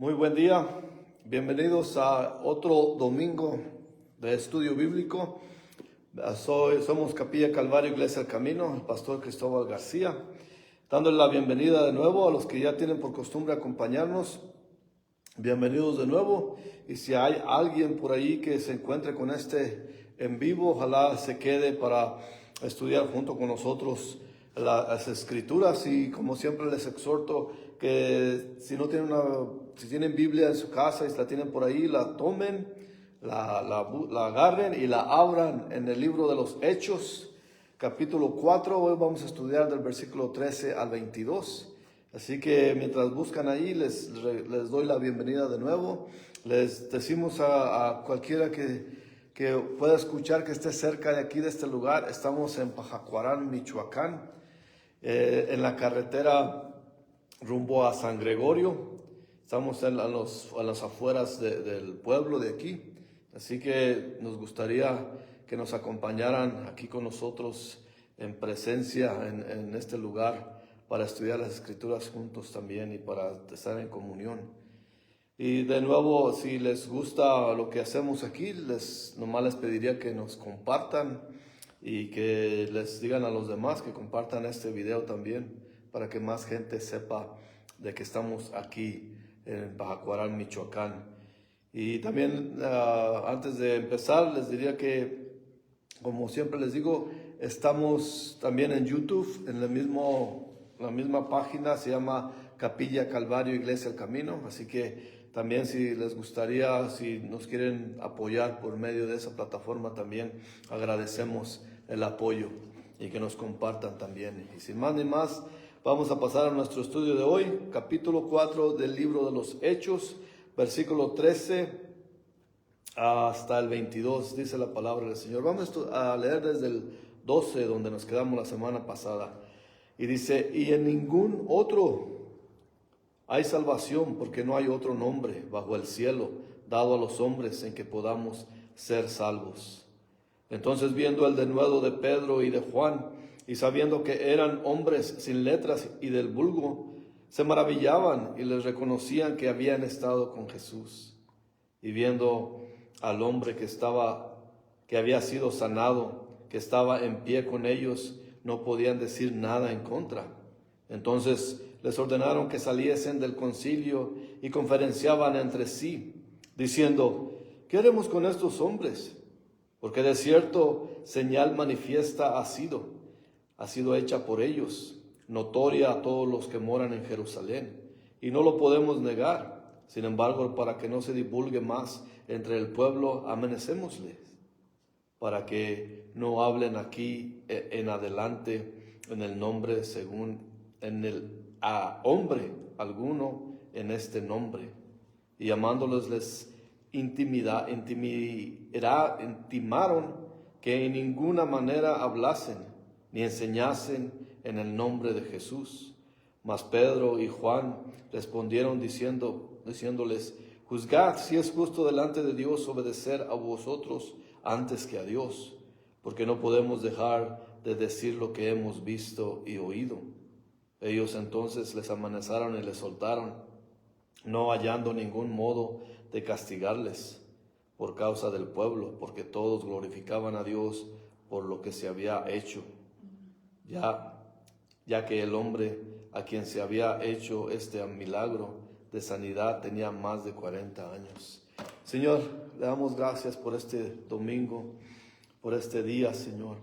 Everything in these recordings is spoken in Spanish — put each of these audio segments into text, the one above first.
Muy buen día, bienvenidos a otro domingo de estudio bíblico. Somos Capilla Calvario, Iglesia del Camino, el pastor Cristóbal García, dándole la bienvenida de nuevo a los que ya tienen por costumbre acompañarnos. Bienvenidos de nuevo, y si hay alguien por ahí que se encuentre con este en vivo, ojalá se quede para estudiar junto con nosotros las escrituras. Y como siempre les exhorto que si tienen Biblia en su casa y si la tienen por ahí, la tomen, la agarren y la abran en el libro de los Hechos, capítulo 4. Hoy vamos a estudiar del versículo 13 al 22. Así que mientras buscan ahí, les doy la bienvenida de nuevo. Les decimos a cualquiera que pueda escuchar, que esté cerca de aquí, de este lugar. Estamos en Pajacuarán, Michoacán, en la carretera rumbo a San Gregorio. Estamos a las afueras del pueblo de aquí. Así que nos gustaría que nos acompañaran aquí con nosotros en presencia en este lugar, para estudiar las escrituras juntos también y para estar en comunión. Y de nuevo, si les gusta lo que hacemos aquí, nomás les pediría que nos compartan y que les digan a los demás que compartan este video también, para que más gente sepa de que estamos aquí en Pajacuarán, Michoacán. Y también antes de empezar, les diría que, como siempre les digo, estamos también en YouTube, en la misma página, se llama Capilla Calvario, Iglesia del Camino. Así que también, si les gustaría, si nos quieren apoyar por medio de esa plataforma, también agradecemos el apoyo y que nos compartan también. Y sin más ni más, vamos a pasar a nuestro estudio de hoy, capítulo 4 del libro de los Hechos, versículo 13 hasta el 22, dice la palabra del Señor. Vamos a leer desde el 12, donde nos quedamos la semana pasada. Y dice: y en ningún otro hay salvación, porque no hay otro nombre bajo el cielo dado a los hombres en que podamos ser salvos. Entonces, viendo el denuedo de Pedro y de Juan, y sabiendo que eran hombres sin letras y del vulgo, se maravillaban y les reconocían que habían estado con Jesús. Y viendo al hombre que había sido sanado, que estaba en pie con ellos, no podían decir nada en contra. Entonces les ordenaron que saliesen del concilio y conferenciaban entre sí, diciendo: ¿qué haremos con estos hombres? Porque de cierto señal manifiesta ha sido hecha por ellos, notoria a todos los que moran en Jerusalén, y no lo podemos negar. Sin embargo, para que no se divulgue más entre el pueblo, amenacémosles, para que no hablen aquí en adelante en el nombre a hombre alguno en este nombre. Y llamándoles les intimaron que en ninguna manera hablasen ni enseñasen en el nombre de Jesús. Mas Pedro y Juan respondieron diciéndoles: juzgad si es justo delante de Dios obedecer a vosotros antes que a Dios, porque no podemos dejar de decir lo que hemos visto y oído. Ellos entonces les amenazaron y les soltaron, no hallando ningún modo de castigarles por causa del pueblo, porque todos glorificaban a Dios por lo que se había hecho, ya que el hombre a quien se había hecho este milagro de sanidad tenía más de 40 años. Señor, le damos gracias por este domingo, por este día, Señor.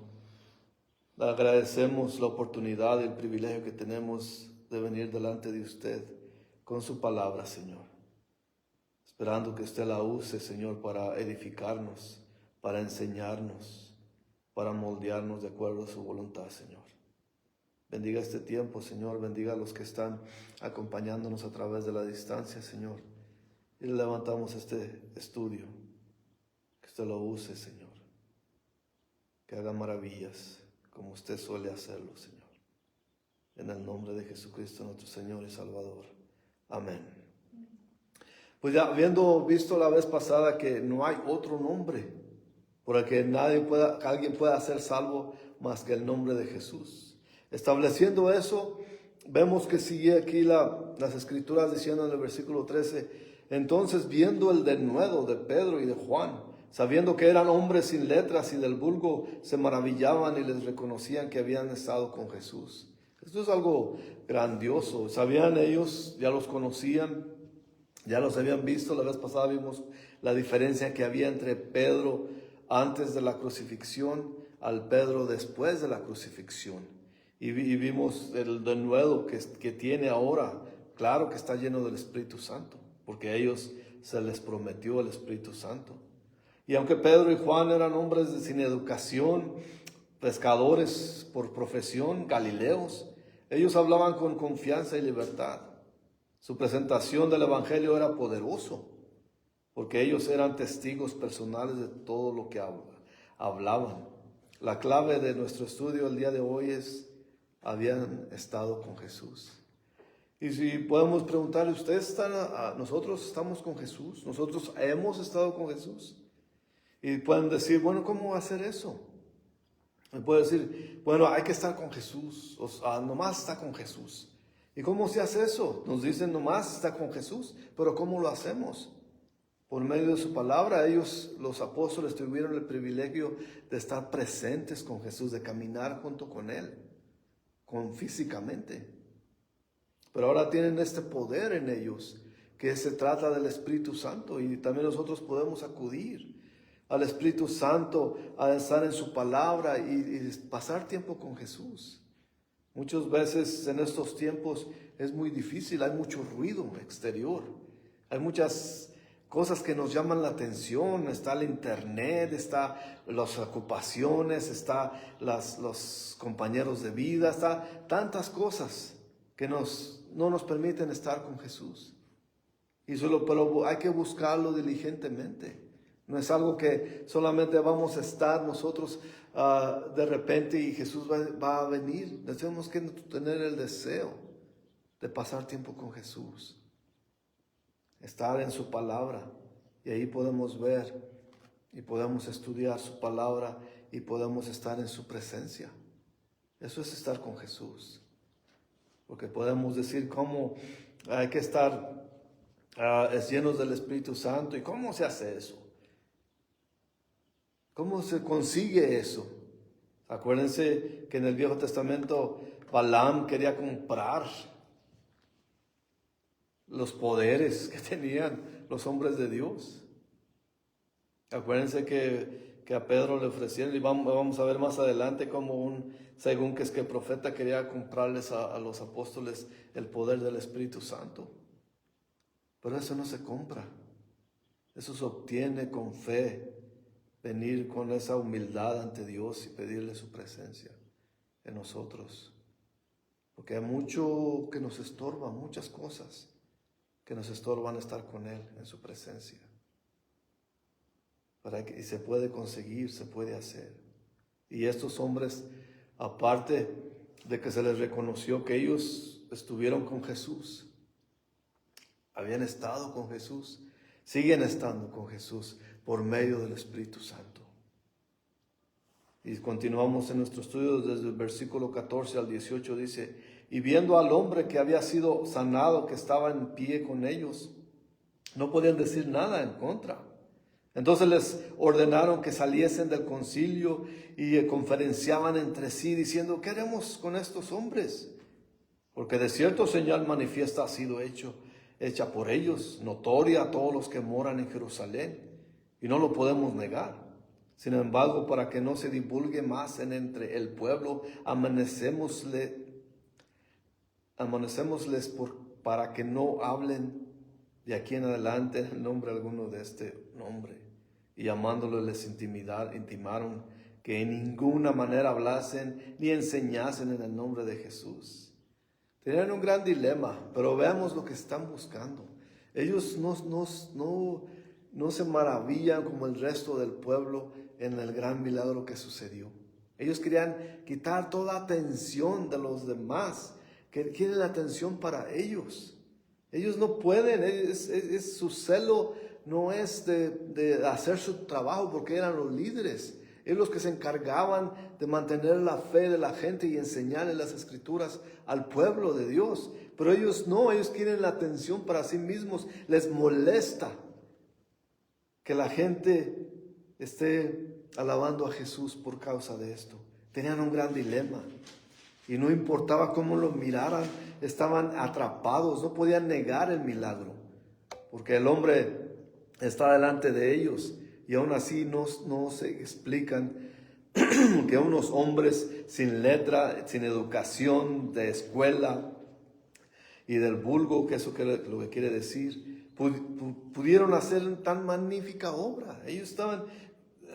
Le agradecemos la oportunidad y el privilegio que tenemos de venir delante de usted con su palabra, Señor, esperando que usted la use, Señor, para edificarnos, para enseñarnos, para moldearnos de acuerdo a su voluntad, Señor. Bendiga este tiempo, Señor. Bendiga a los que están acompañándonos a través de la distancia, Señor. Y le levantamos este estudio. Que usted lo use, Señor. Que haga maravillas como usted suele hacerlo, Señor. En el nombre de Jesucristo, nuestro Señor y Salvador. Amén. Pues ya habiendo visto la vez pasada que no hay otro nombre por el que alguien pueda ser salvo más que el nombre de Jesús. Estableciendo eso, vemos que sigue aquí las escrituras diciendo en el versículo 13, entonces viendo el denuedo de Pedro y de Juan, sabiendo que eran hombres sin letras y del vulgo, se maravillaban y les reconocían que habían estado con Jesús. Esto es algo grandioso. Sabían ellos, ya los conocían, ya los habían visto. La vez pasada vimos la diferencia que había entre Pedro antes de la crucifixión al Pedro después de la crucifixión. Y vimos el denuedo que tiene ahora. Claro que está lleno del Espíritu Santo, porque a ellos se les prometió el Espíritu Santo. Y aunque Pedro y Juan eran hombres sin educación, pescadores por profesión, galileos, ellos hablaban con confianza y libertad. Su presentación del Evangelio era poderoso, porque ellos eran testigos personales de todo lo que hablaban. La clave de nuestro estudio el día de hoy es, habían estado con Jesús. Y si podemos preguntarle, nosotros estamos con Jesús, nosotros hemos estado con Jesús. Y pueden decir, bueno, ¿cómo hacer eso? Me puede decir, bueno, hay que estar con Jesús, nomás está con Jesús. ¿Y cómo se hace eso? Nos dicen, nomás está con Jesús, pero ¿cómo lo hacemos? Por medio de su palabra, ellos, los apóstoles, tuvieron el privilegio de estar presentes con Jesús, de caminar junto con Él, físicamente. Pero ahora tienen este poder en ellos, que se trata del Espíritu Santo, y también nosotros podemos acudir al Espíritu Santo a estar en su palabra y pasar tiempo con Jesús. Muchas veces en estos tiempos es muy difícil, hay mucho ruido exterior, hay muchas cosas que nos llaman la atención, está el internet, está las ocupaciones, está los compañeros de vida, está tantas cosas que no nos permiten estar con Jesús. Pero hay que buscarlo diligentemente. No es algo que solamente vamos a estar nosotros de repente y Jesús va a venir. Tenemos que tener el deseo de pasar tiempo con Jesús. Estar en su palabra. Y ahí podemos ver y podemos estudiar su palabra y podemos estar en su presencia. Eso es estar con Jesús. Porque podemos decir cómo hay que estar llenos del Espíritu Santo. ¿Y cómo se hace eso? ¿Cómo se consigue eso? Acuérdense que en el Viejo Testamento Balaam quería comprar los poderes que tenían los hombres de Dios. Acuérdense que a Pedro le ofrecieron, y vamos a ver más adelante cómo según que profeta quería comprarles a los apóstoles el poder del Espíritu Santo. Pero eso no se compra. Eso se obtiene con fe. Venir con esa humildad ante Dios y pedirle su presencia en nosotros. Porque hay mucho que nos estorba, muchas cosas que nos estorban estar con Él en su presencia. Y se puede conseguir, se puede hacer. Y estos hombres, aparte de que se les reconoció que ellos estuvieron con Jesús, habían estado con Jesús, siguen estando con Jesús por medio del Espíritu Santo. Y continuamos en nuestro estudio desde el versículo 14 al 18, dice, y viendo al hombre que había sido sanado, que estaba en pie con ellos, no podían decir nada en contra. Entonces les ordenaron que saliesen del concilio y conferenciaban entre sí, diciendo, ¿qué haremos con estos hombres? Porque de cierto señal manifiesta ha sido hecha por ellos, notoria a todos los que moran en Jerusalén, y no lo podemos negar. Sin embargo, para que no se divulgue más entre el pueblo, amanecémosles para que no hablen de aquí en adelante en el nombre alguno de este nombre. Y llamándolo les intimaron que en ninguna manera hablasen ni enseñasen en el nombre de Jesús. Tenían un gran dilema, pero veamos lo que están buscando. Ellos no se maravillan como el resto del pueblo en el gran milagro que sucedió. Ellos querían quitar toda atención de los demás, que quieren la atención para ellos. Ellos no pueden, su celo no es de hacer su trabajo porque eran los líderes. Ellos los que se encargaban de mantener la fe de la gente y enseñarle las escrituras al pueblo de Dios. Pero ellos no, ellos quieren la atención para sí mismos. Les molesta que la gente esté alabando a Jesús por causa de esto. Tenían un gran dilema. Y no importaba cómo lo miraran, estaban atrapados, no podían negar el milagro. Porque el hombre está delante de ellos. Y aún así no se explican que unos hombres sin letra, sin educación de escuela y del vulgo, que eso es lo que quiere decir, pudieron hacer tan magnífica obra. Ellos estaban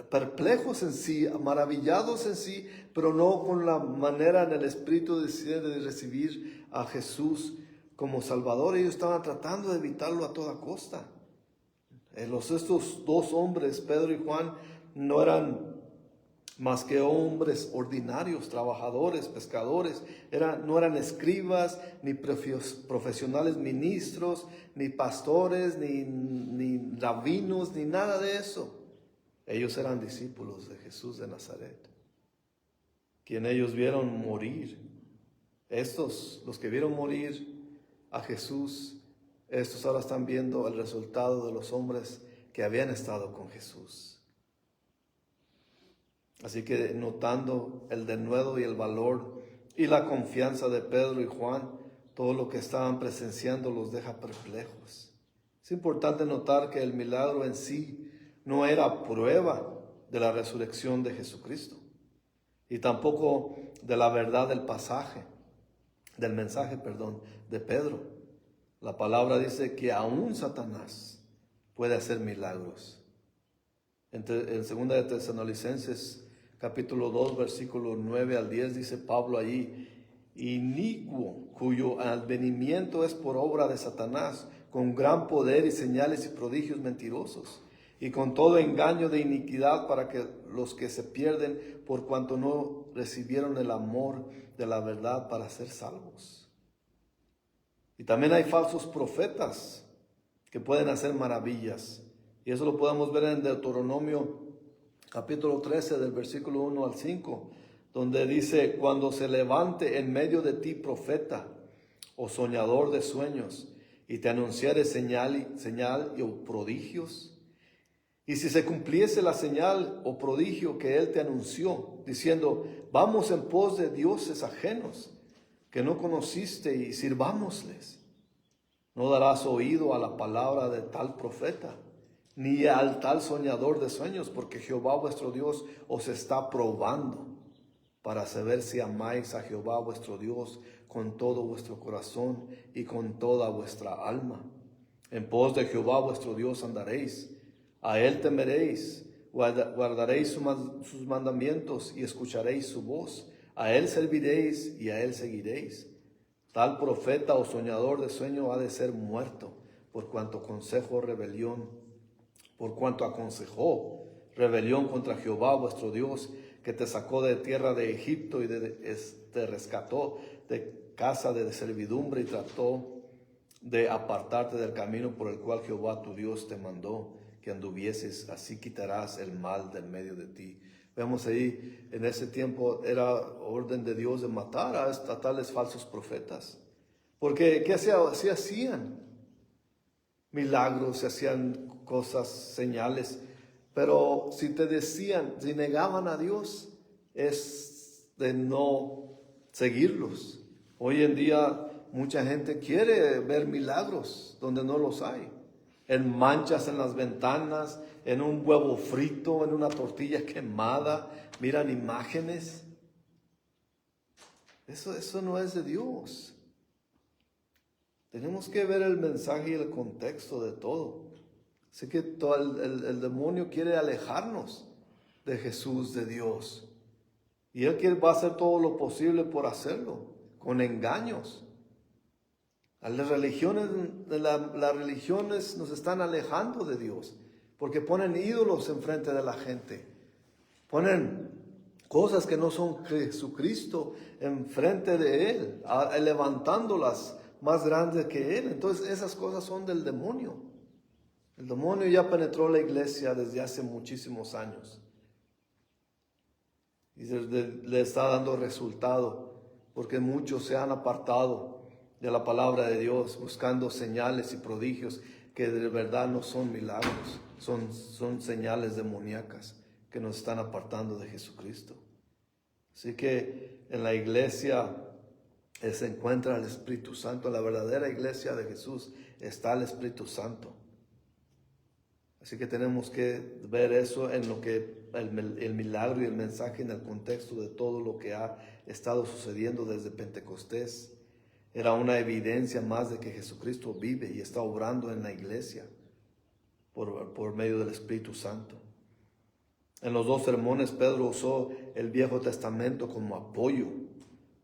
perplejos en sí, maravillados en sí, pero no con la manera en el espíritu de recibir a Jesús como Salvador. Ellos estaban tratando de evitarlo a toda costa. Estos dos hombres, Pedro y Juan, no eran más que hombres ordinarios, trabajadores, pescadores. No eran escribas, ni profesionales ministros, ni pastores, ni rabinos, ni nada de eso. Ellos eran discípulos de Jesús de Nazaret, quien ellos vieron morir. Los que vieron morir a Jesús, estos ahora están viendo el resultado de los hombres que habían estado con Jesús. Así que notando el denuedo y el valor y la confianza de Pedro y Juan, todo lo que estaban presenciando los deja perplejos. Es importante notar que el milagro en sí no era prueba de la resurrección de Jesucristo y tampoco de la verdad del mensaje de Pedro. La palabra dice que aún Satanás puede hacer milagros. En 2 de Tesalonicenses capítulo 2 versículo 9 al 10 dice Pablo allí: inicuo, cuyo advenimiento es por obra de Satanás, con gran poder y señales y prodigios mentirosos, y con todo engaño de iniquidad para que los que se pierden por cuanto no recibieron el amor de la verdad para ser salvos. Y también hay falsos profetas que pueden hacer maravillas. Y eso lo podemos ver en Deuteronomio capítulo 13 del versículo 1 al 5, donde dice: cuando se levante en medio de ti profeta o soñador de sueños y te anunciare señal y prodigios, y si se cumpliese la señal o prodigio que él te anunció, diciendo: vamos en pos de dioses ajenos que no conociste y sirvámosles, no darás oído a la palabra de tal profeta, ni al tal soñador de sueños, porque Jehová vuestro Dios os está probando para saber si amáis a Jehová vuestro Dios con todo vuestro corazón y con toda vuestra alma. En pos de Jehová vuestro Dios andaréis, a él temeréis, guardaréis sus mandamientos y escucharéis su voz. A él serviréis y a él seguiréis. Tal profeta o soñador de sueño ha de ser muerto, por cuanto aconsejó rebelión contra Jehová vuestro Dios, que te sacó de tierra de Egipto y te rescató de casa de servidumbre y trató de apartarte del camino por el cual Jehová tu Dios te mandó que anduvieses. Así quitarás el mal del medio de ti. Vemos ahí, en ese tiempo era orden de Dios de matar a tales falsos profetas. Porque ¿qué hacían? Milagros, se hacían cosas, señales. Pero si negaban a Dios, es de no seguirlos. Hoy en día mucha gente quiere ver milagros donde no los hay. En manchas en las ventanas, en un huevo frito, en una tortilla quemada, miran imágenes. Eso no es de Dios. Tenemos que ver el mensaje y el contexto de todo. Así que el demonio quiere alejarnos de Jesús, de Dios. Y él va a hacer todo lo posible por hacerlo, con engaños. Las religiones nos están alejando de Dios, porque ponen ídolos enfrente de la gente. Ponen cosas que no son Jesucristo enfrente de Él, levantándolas más grandes que Él. Entonces esas cosas son del demonio. El demonio ya penetró la iglesia desde hace muchísimos años. y le está dando resultado, porque muchos se han apartado de la palabra de Dios, buscando señales y prodigios que de verdad no son milagros, son señales demoníacas que nos están apartando de Jesucristo. Así que en la iglesia se encuentra el Espíritu Santo. En la verdadera iglesia de Jesús está el Espíritu Santo. Así que tenemos que ver eso en lo que el milagro y el mensaje en el contexto de todo lo que ha estado sucediendo desde Pentecostés. Era una evidencia más de que Jesucristo vive y está obrando en la iglesia por medio del Espíritu Santo. En los 2 sermones Pedro usó el Viejo Testamento como apoyo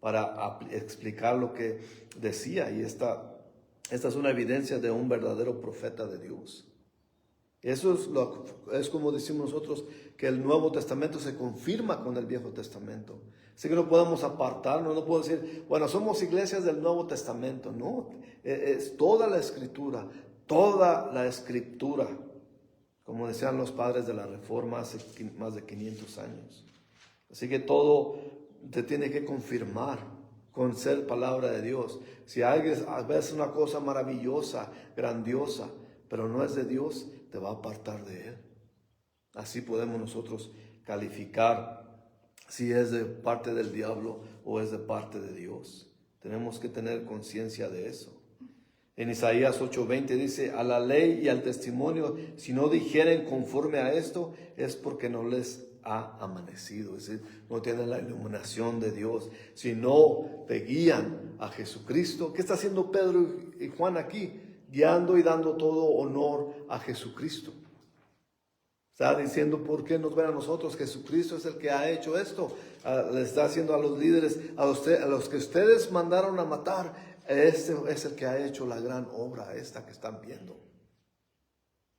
para explicar lo que decía, y esta es una evidencia de un verdadero profeta de Dios. Eso es como decimos nosotros, que el Nuevo Testamento se confirma con el Viejo Testamento. Así que no podemos apartarnos, no puedo decir, bueno, somos iglesias del Nuevo Testamento. No, es toda la Escritura, como decían los padres de la Reforma hace más de 500 años. Así que todo te tiene que confirmar con ser palabra de Dios. Si alguien ves una cosa maravillosa, grandiosa, pero no es de Dios, te va a apartar de Él. Así podemos nosotros calificar si es de parte del diablo o es de parte de Dios. Tenemos que tener conciencia de eso. En Isaías 8:20 dice, a la ley y al testimonio, si no dijeren conforme a esto, es porque no les ha amanecido. Es decir, no tienen la iluminación de Dios. Si no te guían a Jesucristo, ¿qué está haciendo Pedro y Juan aquí? Guiando y dando todo honor a Jesucristo. Está diciendo, ¿por qué nos ven a nosotros? Jesucristo es el que ha hecho esto. Le está haciendo a los líderes, a los que ustedes mandaron a matar, este es el que ha hecho la gran obra esta que están viendo.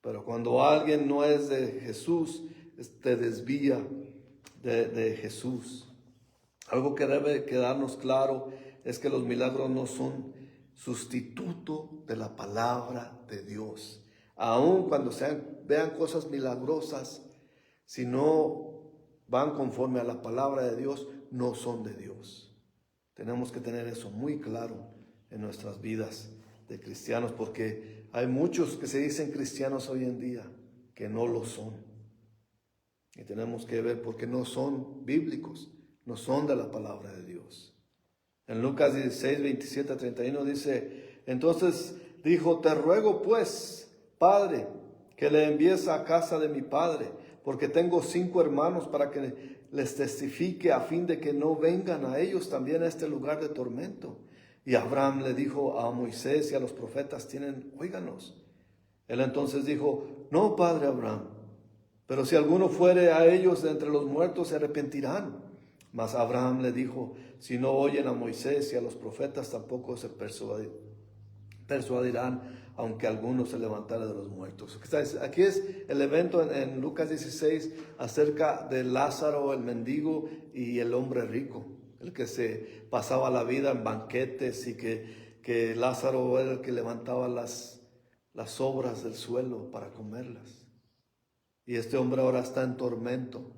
Pero cuando alguien no es de Jesús, te desvía de Jesús. Algo que debe quedarnos claro es que los milagros no son sustituto de la palabra de Dios. Aun cuando vean cosas milagrosas, si no van conforme a la palabra de Dios, no son de Dios. Tenemos que tener eso muy claro en nuestras vidas de cristianos, porque hay muchos que se dicen cristianos hoy en día que no lo son. Y tenemos que ver porque no son bíblicos, no son de la palabra de Dios. En Lucas 16, 27 a 31 dice, entonces dijo, te ruego pues, Padre, que le envíes a casa de mi padre, porque tengo 5 hermanos para que les testifique a fin de que no vengan a ellos también a este lugar de tormento. Y Abraham le dijo a Moisés y a los profetas, óiganos. Él entonces dijo, no, padre Abraham, pero si alguno fuere a ellos de entre los muertos se arrepentirán. Mas Abraham le dijo, si no oyen a Moisés y a los profetas tampoco se persuadirán, aunque alguno se levantara de los muertos. Aquí es el evento en Lucas 16 acerca de Lázaro, el mendigo, y el hombre rico, el que se pasaba la vida en banquetes, y que Lázaro era el que levantaba las sobras del suelo para comerlas. Y este hombre ahora está en tormento.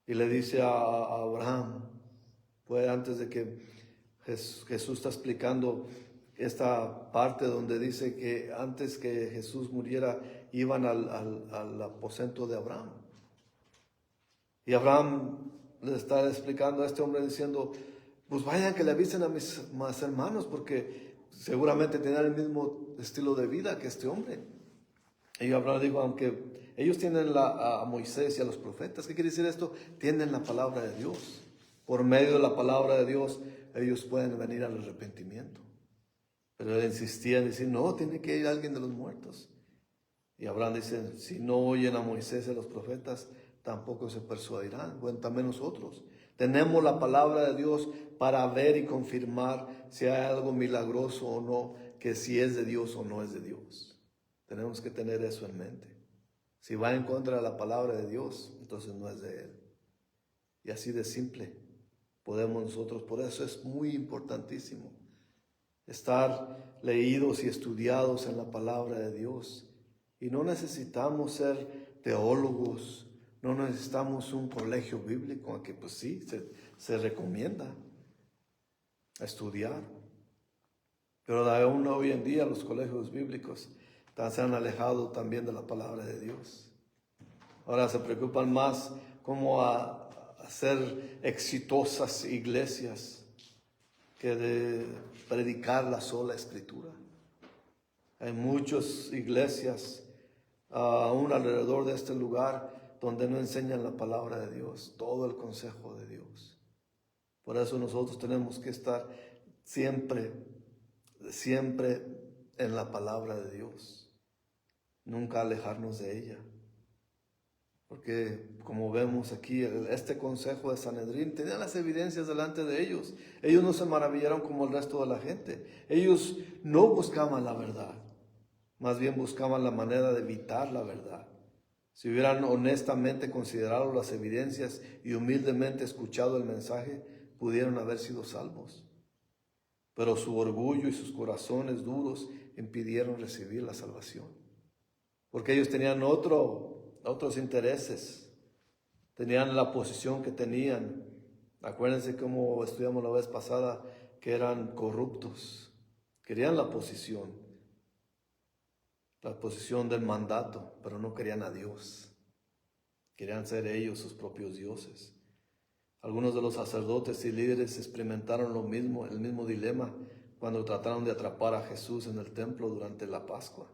Y le dice a Abraham, pues antes de que Jesús está explicando esta parte donde dice que antes que Jesús muriera iban al aposento de Abraham. Y Abraham le está explicando a este hombre diciendo, pues vayan que le avisen a mis más hermanos, porque seguramente tenían el mismo estilo de vida que este hombre. Y Abraham dijo, aunque ellos tienen a Moisés y a los profetas, ¿qué quiere decir esto? Tienen la palabra de Dios. Por medio de la palabra de Dios, ellos pueden venir al arrepentimiento. Pero él insistía en decir, no, tiene que ir alguien de los muertos. Y Abraham dice, si no oyen a Moisés y a los profetas, tampoco se persuadirán. Bueno, también nosotros tenemos la palabra de Dios para ver y confirmar si hay algo milagroso o no, que si es de Dios o no es de Dios. Tenemos que tener eso en mente. Si va en contra de la palabra de Dios, entonces no es de Él. Y así de simple podemos nosotros, por eso es muy importantísimo estar leídos y estudiados en la palabra de Dios. Y no necesitamos ser teólogos no necesitamos un colegio bíblico, aunque pues sí, se recomienda estudiar. Pero aún hoy en día los colegios bíblicos se han alejado también de la palabra de Dios. Ahora se preocupan más cómo hacer exitosas iglesias que de predicar la sola escritura. Hay muchas iglesias aún alrededor de este lugar donde no enseñan la palabra de Dios, todo el consejo de Dios. Por eso nosotros tenemos que estar siempre en la palabra de Dios, nunca alejarnos de ella. Porque como vemos aquí, este consejo de Sanedrín tenía las evidencias delante de ellos. Ellos no se maravillaron como el resto de la gente. Ellos no buscaban la verdad, más bien buscaban la manera de evitar la verdad. Si hubieran honestamente considerado las evidencias y humildemente escuchado el mensaje, pudieron haber sido salvos. Pero su orgullo y sus corazones duros impidieron recibir la salvación. Porque ellos tenían otros intereses, tenían la posición que tenían. Acuérdense cómo estudiamos la vez pasada, que eran corruptos. Querían la posición del mandato, pero no querían a Dios. Querían ser ellos sus propios dioses. Algunos de los sacerdotes y líderes experimentaron el mismo dilema cuando trataron de atrapar a Jesús en el templo durante la Pascua.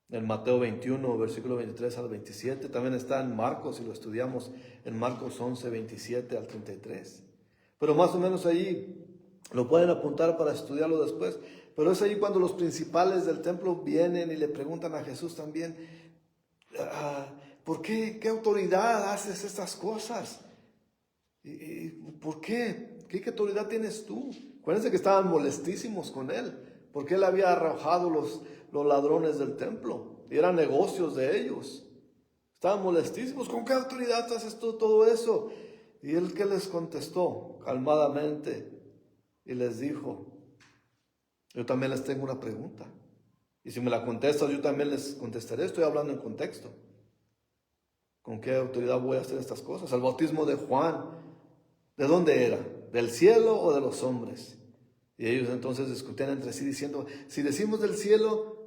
En Mateo 21, versículo 23 al 27, también está en Marcos, si lo estudiamos, en Marcos 11, 27 al 33. Pero más o menos allí, lo pueden apuntar para estudiarlo después, pero es ahí cuando los principales del templo vienen y le preguntan a Jesús también, ¿por qué? ¿Qué autoridad haces estas cosas? ¿Y por qué? ¿Qué autoridad tienes tú? Acuérdense que estaban molestísimos con él, porque él había arrojado los ladrones del templo, y eran negocios de ellos. Estaban molestísimos. ¿Con qué autoridad haces tú todo eso? Y él, ¿qué les contestó? Calmadamente, y les dijo, yo también les tengo una pregunta, y si me la contestan, yo también les contestaré. Estoy hablando en contexto. ¿Con qué autoridad voy a hacer estas cosas? El bautismo de Juan, ¿de dónde era? ¿Del cielo o de los hombres? Y ellos entonces discutían entre sí diciendo, si decimos del cielo,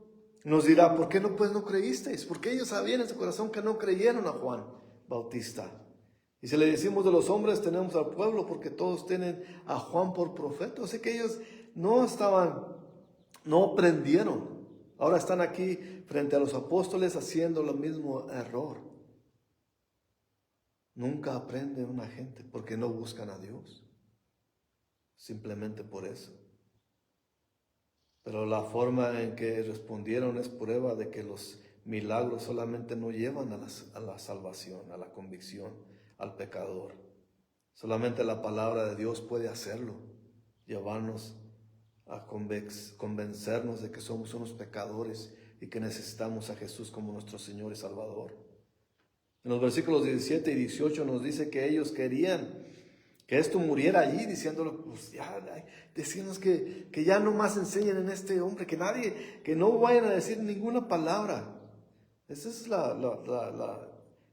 nos dirá, ¿por qué no creísteis? Porque ellos sabían en su corazón que no creyeron a Juan Bautista. Y si le decimos de los hombres, tenemos al pueblo, porque todos tienen a Juan por profeta. O sea que ellos no aprendieron. Ahora están aquí frente a los apóstoles haciendo el mismo error. Nunca aprende una gente porque no buscan a Dios. Simplemente por eso. Pero la forma en que respondieron es prueba de que los milagros solamente no llevan a la salvación, a la convicción, al pecador. Solamente la palabra de Dios puede hacerlo, llevarnos a convencernos de que somos unos pecadores y que necesitamos a Jesús como nuestro Señor y Salvador. En los versículos 17 y 18 nos dice que ellos querían que esto muriera allí, diciéndole, pues ya, decimos que ya no más enseñen en este hombre, que no vayan a decir ninguna palabra. Esa es la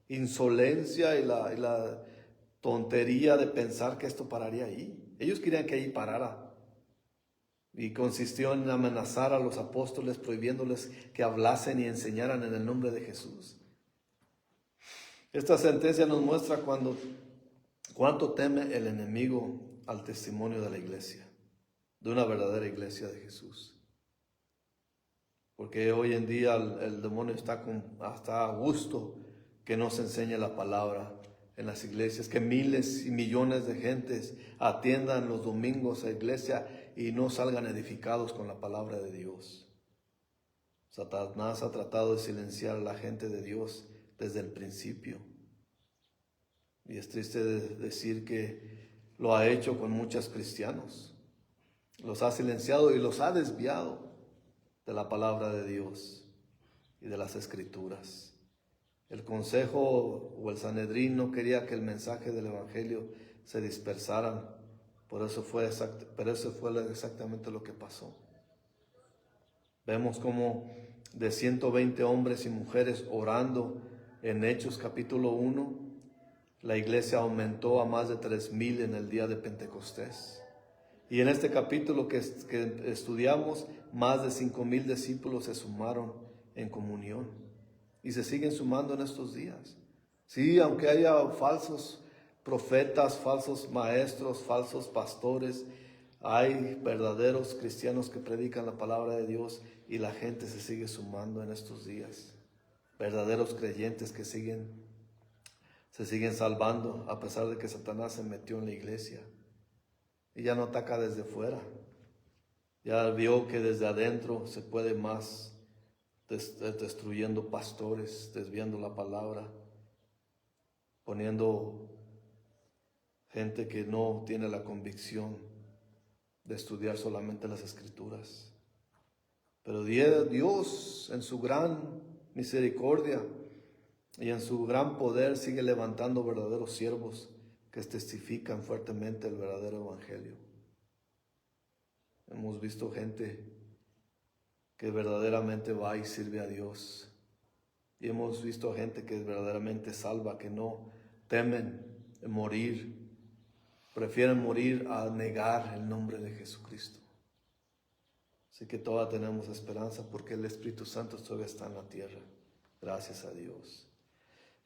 insolencia y la tontería de pensar que esto pararía ahí. Ellos querían que ahí parara. Y consistió en amenazar a los apóstoles, prohibiéndoles que hablasen y enseñaran en el nombre de Jesús. Esta sentencia nos muestra cuánto teme el enemigo al testimonio de la iglesia, de una verdadera iglesia de Jesús. Porque hoy en día el demonio está a gusto que no se enseñe la palabra en las iglesias, que miles y millones de gentes atiendan los domingos a la iglesia y no salgan edificados con la palabra de Dios. Satanás ha tratado de silenciar a la gente de Dios desde el principio. Y es triste decir que lo ha hecho con muchos cristianos. Los ha silenciado y los ha desviado de la palabra de Dios y de las Escrituras. El consejo o el Sanedrín no quería que el mensaje del Evangelio se dispersaran. Pero eso fue exactamente lo que pasó. Vemos como de 120 hombres y mujeres orando en Hechos capítulo 1, la iglesia aumentó a más de 3,000 en el día de Pentecostés. Y en este capítulo que estudiamos, más de 5,000 discípulos se sumaron en comunión. Y se siguen sumando en estos días. Sí, aunque haya falsos profetas, falsos maestros, falsos pastores, hay verdaderos cristianos que predican la palabra de Dios y la gente se sigue sumando en estos días. Verdaderos creyentes que se siguen salvando a pesar de que Satanás se metió en la iglesia. Y ya no ataca desde fuera. Ya vio que desde adentro se puede más, destruyendo pastores, desviando la palabra, poniendo gente que no tiene la convicción de estudiar solamente las Escrituras. Pero Dios, en su gran misericordia y en su gran poder, sigue levantando verdaderos siervos que testifican fuertemente el verdadero evangelio. Hemos visto gente que verdaderamente va y sirve a Dios. Y hemos visto gente que es verdaderamente salva, que no temen morir, prefieren morir a negar el nombre de Jesucristo. Así que todavía tenemos esperanza porque el Espíritu Santo todavía está en la tierra. Gracias a Dios.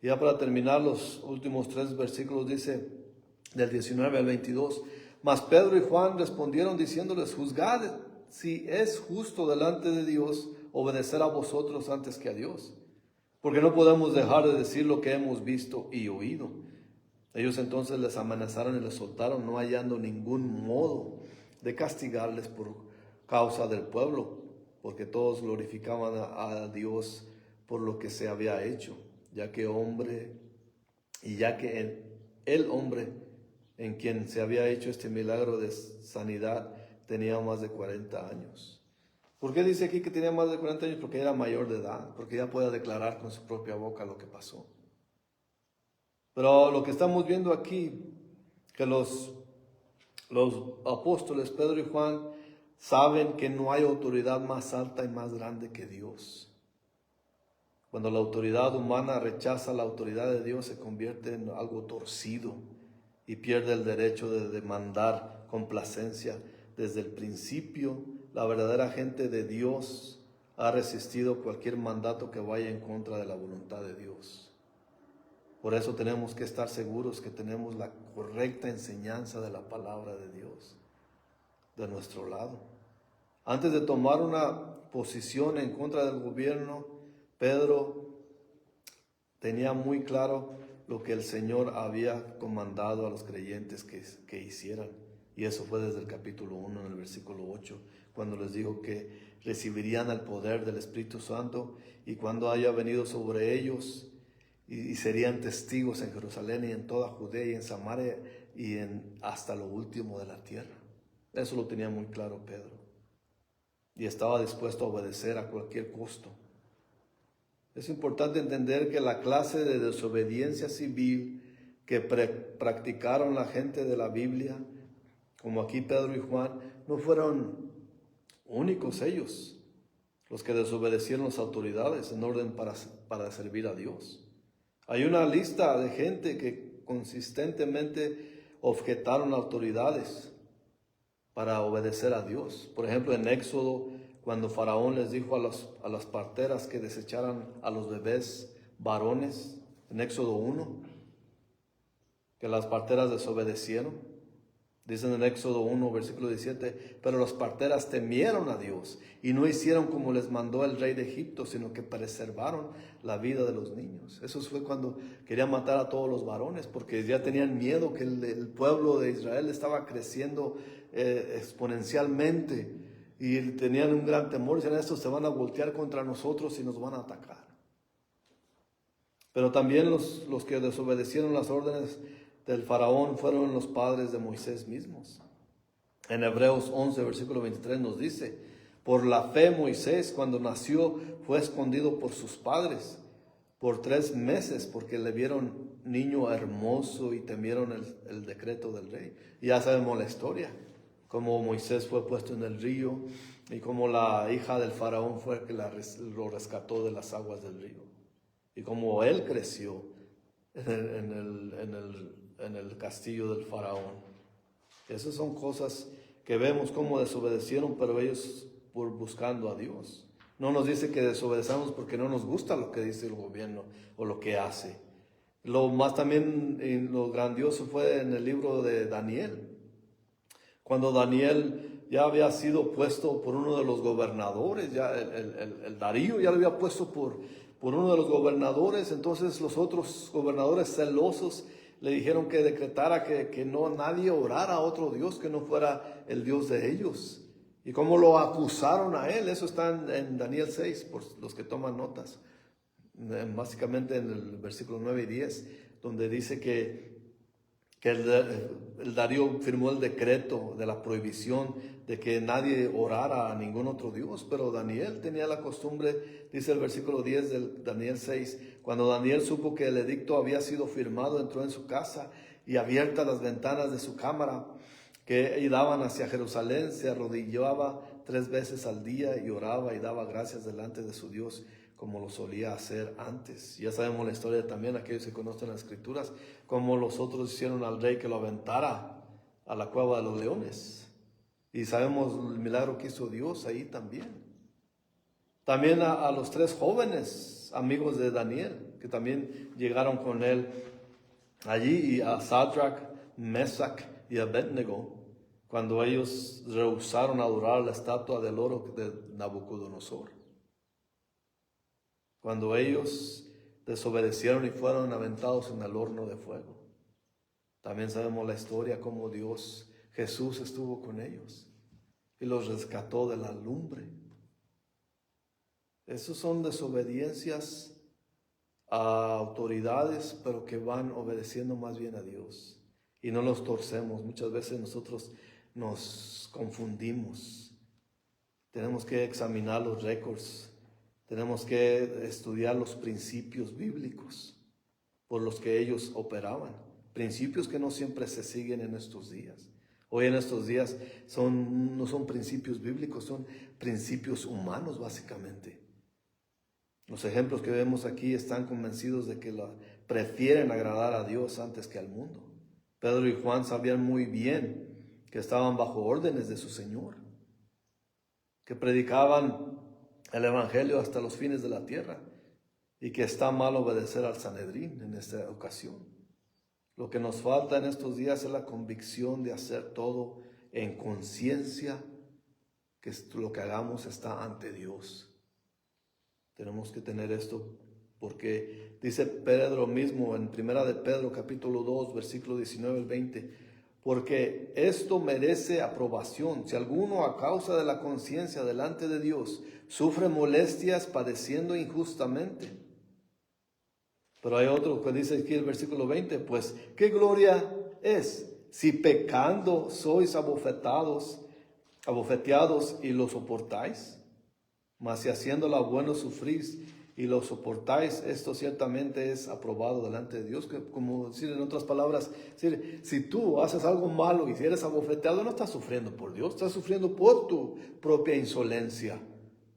Y ya para terminar, los últimos 3 versículos dice, del 19 al 22, mas Pedro y Juan respondieron diciéndoles, juzgad si es justo delante de Dios obedecer a vosotros antes que a Dios, porque no podemos dejar de decir lo que hemos visto y oído. Ellos entonces les amenazaron y les soltaron, no hallando ningún modo de castigarles por causa del pueblo, porque todos glorificaban a Dios por lo que se había hecho, ya que el hombre en quien se había hecho este milagro de sanidad tenía más de 40 años. ¿Por qué dice aquí que tenía más de 40 años? Porque era mayor de edad, porque ya puede declarar con su propia boca lo que pasó. Pero lo que estamos viendo aquí, que los apóstoles Pedro y Juan saben que no hay autoridad más alta y más grande que Dios. Cuando la autoridad humana rechaza la autoridad de Dios, se convierte en algo torcido y pierde el derecho de demandar complacencia. Desde el principio, la verdadera gente de Dios ha resistido cualquier mandato que vaya en contra de la voluntad de Dios. Por eso tenemos que estar seguros que tenemos la correcta enseñanza de la palabra de Dios de nuestro lado. Antes de tomar una posición en contra del gobierno, Pedro tenía muy claro lo que el Señor había comandado a los creyentes que hicieran. Y eso fue desde el capítulo 1, en el versículo 8, cuando les dijo que recibirían el poder del Espíritu Santo y cuando haya venido sobre ellos, y serían testigos en Jerusalén y en toda Judea y en Samaria y hasta lo último de la tierra. Eso lo tenía muy claro Pedro. Y estaba dispuesto a obedecer a cualquier costo. Es importante entender que la clase de desobediencia civil que practicaron la gente de la Biblia, como aquí Pedro y Juan, no fueron únicos ellos los que desobedecieron las autoridades en orden para servir a Dios. Hay una lista de gente que consistentemente objetaron autoridades para obedecer a Dios. Por ejemplo, en Éxodo, cuando Faraón les dijo a las parteras que desecharan a los bebés varones, en Éxodo 1, que las parteras desobedecieron. Dicen en Éxodo 1, versículo 17, pero las parteras temieron a Dios y no hicieron como les mandó el rey de Egipto, sino que preservaron la vida de los niños. Eso fue cuando querían matar a todos los varones, porque ya tenían miedo que el pueblo de Israel estaba creciendo exponencialmente y tenían un gran temor. Decían, estos se van a voltear contra nosotros y nos van a atacar. Pero también los que desobedecieron las órdenes del faraón fueron los padres de Moisés mismos. En Hebreos 11, versículo 23 nos dice, por la fe Moisés cuando nació fue escondido por sus padres por 3 meses porque le vieron niño hermoso y temieron el decreto del rey. Y ya sabemos la historia, cómo Moisés fue puesto en el río y cómo la hija del faraón fue que lo rescató de las aguas del río. y cómo él creció en el castillo del faraón. Esas son cosas que vemos cómo desobedecieron, pero ellos por buscando a Dios. No nos dice que desobedezcamos porque no nos gusta lo que dice el gobierno o lo que hace. Lo más también lo grandioso fue en el libro de Daniel. Cuando Daniel ya había sido puesto por uno de los gobernadores, ya el Darío ya lo había puesto por uno de los gobernadores, entonces los otros gobernadores celosos le dijeron que decretara que no nadie orara a otro Dios que no fuera el Dios de ellos. Y cómo lo acusaron a él, eso está en Daniel 6, por los que toman notas. Básicamente en el versículo 9 y 10, donde dice que el Darío firmó el decreto de la prohibición de que nadie orara a ningún otro Dios, pero Daniel tenía la costumbre, dice el versículo 10 del Daniel 6, cuando Daniel supo que el edicto había sido firmado, entró en su casa y abiertas las ventanas de su cámara que daban hacia Jerusalén, se arrodillaba 3 veces al día y oraba y daba gracias delante de su Dios, como lo solía hacer antes. Ya sabemos la historia también, aquellos que conocen las escrituras, como los otros hicieron al rey que lo aventara a la cueva de los leones. Y sabemos el milagro que hizo Dios ahí también. También a los 3 jóvenes amigos de Daniel, que también llegaron con él allí, y a Sadrach, Mesach y Abednego, cuando ellos rehusaron adorar la estatua del oro de Nabucodonosor. Cuando ellos desobedecieron y fueron aventados en el horno de fuego. También sabemos la historia, cómo Jesús estuvo con ellos y los rescató de la lumbre. Esos son desobediencias a autoridades, pero que van obedeciendo más bien a Dios. Y no los torcemos. Muchas veces nosotros nos confundimos. Tenemos que examinar los récords. Tenemos que estudiar los principios bíblicos por los que ellos operaban. Principios que no siempre se siguen en estos días. Hoy en estos días no son principios bíblicos, son principios humanos básicamente. Los ejemplos que vemos aquí están convencidos de que prefieren agradar a Dios antes que al mundo. Pedro y Juan sabían muy bien que estaban bajo órdenes de su Señor, que predicaban el evangelio hasta los fines de la tierra y que está mal obedecer al Sanedrín en esta ocasión. Lo que nos falta en estos días es la convicción de hacer todo en conciencia, que lo que hagamos está ante Dios. Tenemos que tener esto porque dice Pedro mismo en 1 de Pedro capítulo 2 versículo 19 al 20, porque esto merece aprobación. Si alguno a causa de la conciencia delante de Dios sufre molestias padeciendo injustamente. Pero hay otro que dice aquí el versículo 20, pues ¿qué gloria es si pecando sois abofeteados y lo soportáis? Mas si haciendo lo bueno sufrís y lo soportáis, esto ciertamente es aprobado delante de Dios. Que, como decir en otras palabras, si tú haces algo malo y si eres abofeteado, no estás sufriendo por Dios, estás sufriendo por tu propia insolencia,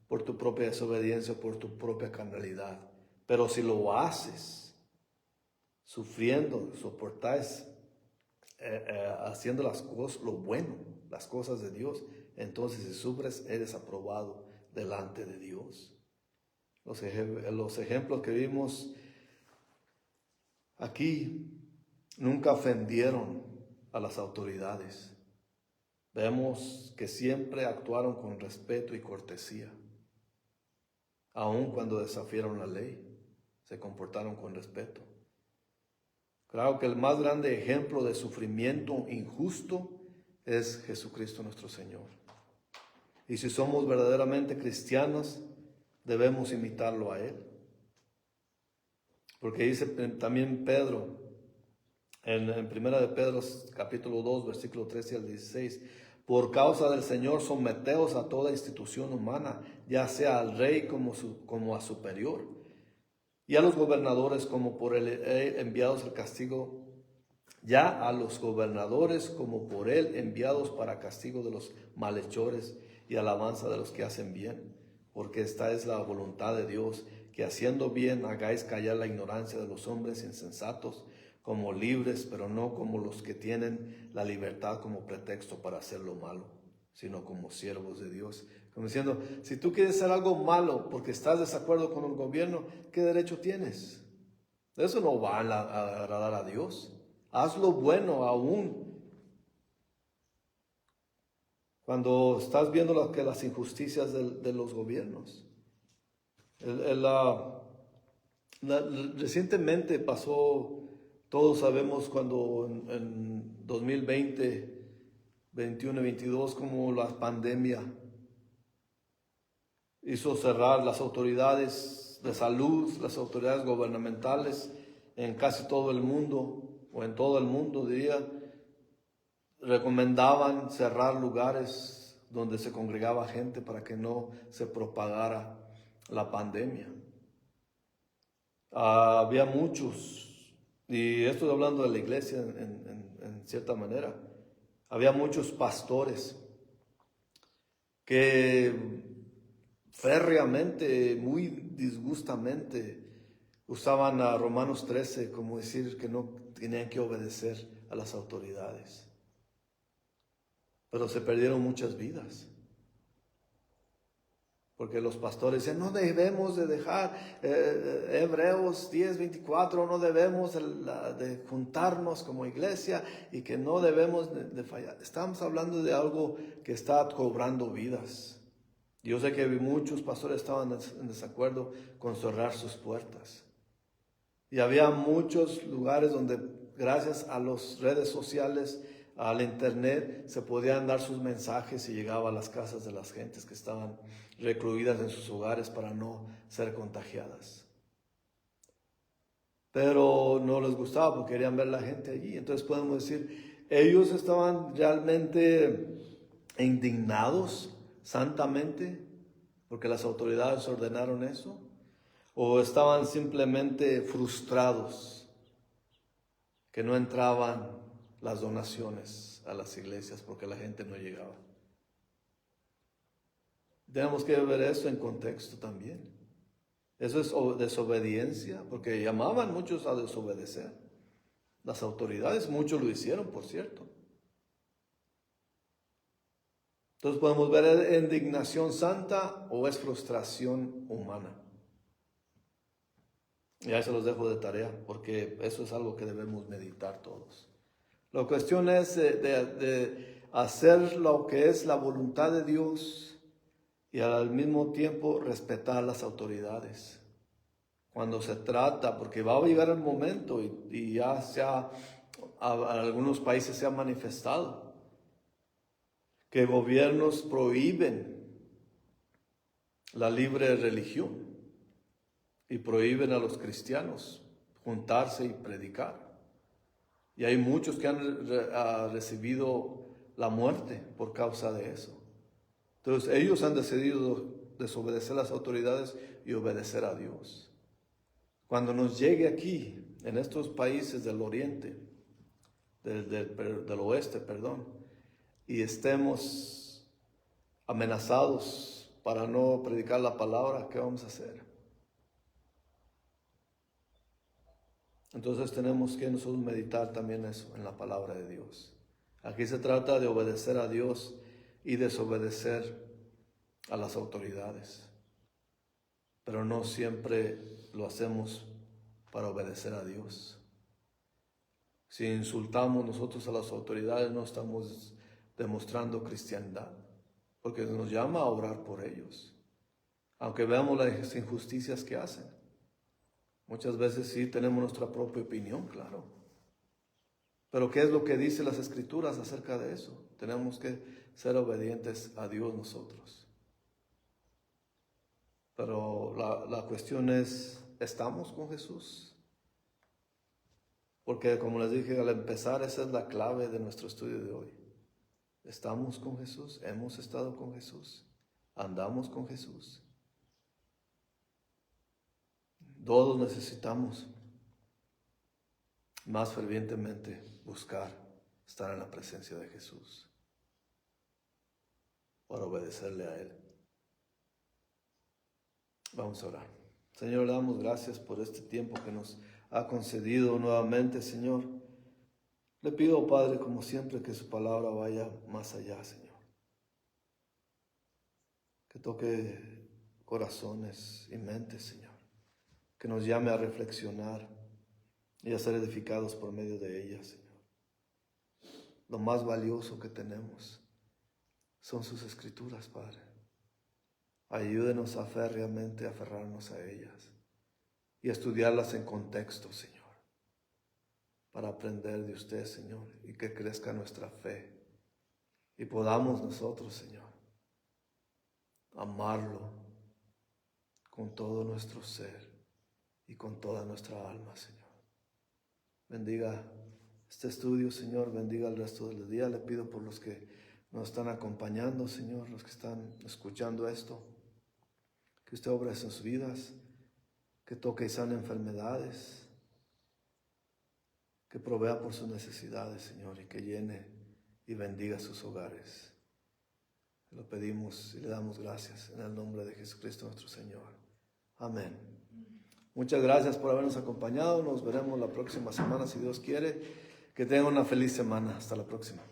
por tu propia desobediencia, por tu propia carnalidad. Pero si lo haces sufriendo, soportáis, haciendo las cosas, lo bueno, las cosas de Dios, entonces si sufres, eres aprobado delante de Dios. Los ejemplos que vimos aquí nunca ofendieron a las autoridades. Vemos que siempre actuaron con respeto y cortesía. Aun cuando desafiaron la ley, se comportaron con respeto. Claro que el más grande ejemplo de sufrimiento injusto es Jesucristo nuestro Señor. Y si somos verdaderamente cristianos, debemos imitarlo a Él. Porque dice también Pedro, en 1 de Pedro capítulo 2, versículo 13 al 16, por causa del Señor someteos a toda institución humana, ya sea al rey como a superior, y a los gobernadores como por él enviados al castigo, ya a los gobernadores como por él enviados para castigo de los malhechores y alabanza de los que hacen bien, porque esta es la voluntad de Dios, que haciendo bien hagáis callar la ignorancia de los hombres insensatos, como libres, pero no como los que tienen la libertad como pretexto para hacer lo malo, sino como siervos de Dios. Como diciendo, si tú quieres hacer algo malo porque estás de desacuerdo con el gobierno, ¿qué derecho tienes? Eso no va a agradar a Dios. Haz lo bueno aún cuando estás viendo las injusticias de los gobiernos. Recientemente pasó, todos sabemos cuando en 2020, 21 y 22, como la pandemia hizo cerrar las autoridades de salud, las autoridades gubernamentales en casi todo el mundo, o en todo el mundo diría, recomendaban cerrar lugares donde se congregaba gente para que no se propagara la pandemia. Había muchos, y estoy hablando de la iglesia en cierta manera, había muchos pastores que férreamente, muy disgustamente, usaban a Romanos 13 como decir que no tenían que obedecer a las autoridades. Pero se perdieron muchas vidas. Porque los pastores dicen, no debemos de dejar, Hebreos 10:24, no debemos de juntarnos como iglesia y que no debemos de fallar. Estamos hablando de algo que está cobrando vidas. Yo sé que muchos pastores estaban en desacuerdo con cerrar sus puertas. Y había muchos lugares donde, gracias a las redes sociales, al internet, se podían dar sus mensajes y llegaba a las casas de las gentes que estaban recluidas en sus hogares para no ser contagiadas. Pero no les gustaba porque querían ver a la gente allí. Entonces podemos decir, ellos estaban realmente indignados santamente porque las autoridades ordenaron eso, o estaban simplemente frustrados que no entraban las donaciones a las iglesias porque la gente no llegaba. Tenemos que ver eso en contexto también. Eso es desobediencia, porque llamaban muchos a desobedecer. Las autoridades, muchos lo hicieron, por cierto. Entonces podemos ver, ¿es indignación santa o es frustración humana? Y ahí se los dejo de tarea, porque eso es algo que debemos meditar todos. La cuestión es de hacer lo que es la voluntad de Dios y al mismo tiempo respetar las autoridades. Cuando se trata, porque va a llegar el momento y ya algunos países se ha manifestado que gobiernos prohíben la libre religión y prohíben a los cristianos juntarse y predicar. Y hay muchos que han recibido la muerte por causa de eso. Entonces ellos han decidido desobedecer a las autoridades y obedecer a Dios. Cuando nos llegue aquí, en estos países del oriente, del oeste, y estemos amenazados para no predicar la palabra, ¿qué vamos a hacer? Entonces tenemos que nosotros meditar también eso en la palabra de Dios. Aquí se trata de obedecer a Dios y desobedecer a las autoridades. Pero no siempre lo hacemos para obedecer a Dios. Si insultamos nosotros a las autoridades, no estamos demostrando cristiandad, porque nos llama a orar por ellos, aunque veamos las injusticias que hacen. Muchas veces sí tenemos nuestra propia opinión, claro. Pero ¿qué es lo que dicen las Escrituras acerca de eso? Tenemos que ser obedientes a Dios nosotros. Pero la cuestión es, ¿estamos con Jesús? Porque como les dije al empezar, esa es la clave de nuestro estudio de hoy. ¿Estamos con Jesús? ¿Hemos estado con Jesús? ¿Andamos con Jesús? Todos necesitamos más fervientemente buscar estar en la presencia de Jesús para obedecerle a Él. Vamos a orar. Señor, le damos gracias por este tiempo que nos ha concedido nuevamente, Señor. Le pido, Padre, como siempre, que su palabra vaya más allá, Señor. Que toque corazones y mentes, Señor. Que nos llame a reflexionar y a ser edificados por medio de ella, Señor. Lo más valioso que tenemos son sus escrituras, Padre. Ayúdenos a férreamente a aferrarnos a ellas y a estudiarlas en contexto, Señor, para aprender de usted, Señor, y que crezca nuestra fe y podamos nosotros, Señor, amarlo con todo nuestro ser y con toda nuestra alma, Señor. Bendiga este estudio, Señor, bendiga el resto del día. Le pido por los que nos están acompañando, Señor, los que están escuchando esto, que usted obra en sus vidas, que toque y sane enfermedades, que provea por sus necesidades, Señor, y que llene y bendiga sus hogares. Lo pedimos y le damos gracias en el nombre de Jesucristo nuestro Señor. Amén. Muchas gracias por habernos acompañado. Nos veremos la próxima semana, si Dios quiere. Que tengan una feliz semana. Hasta la próxima.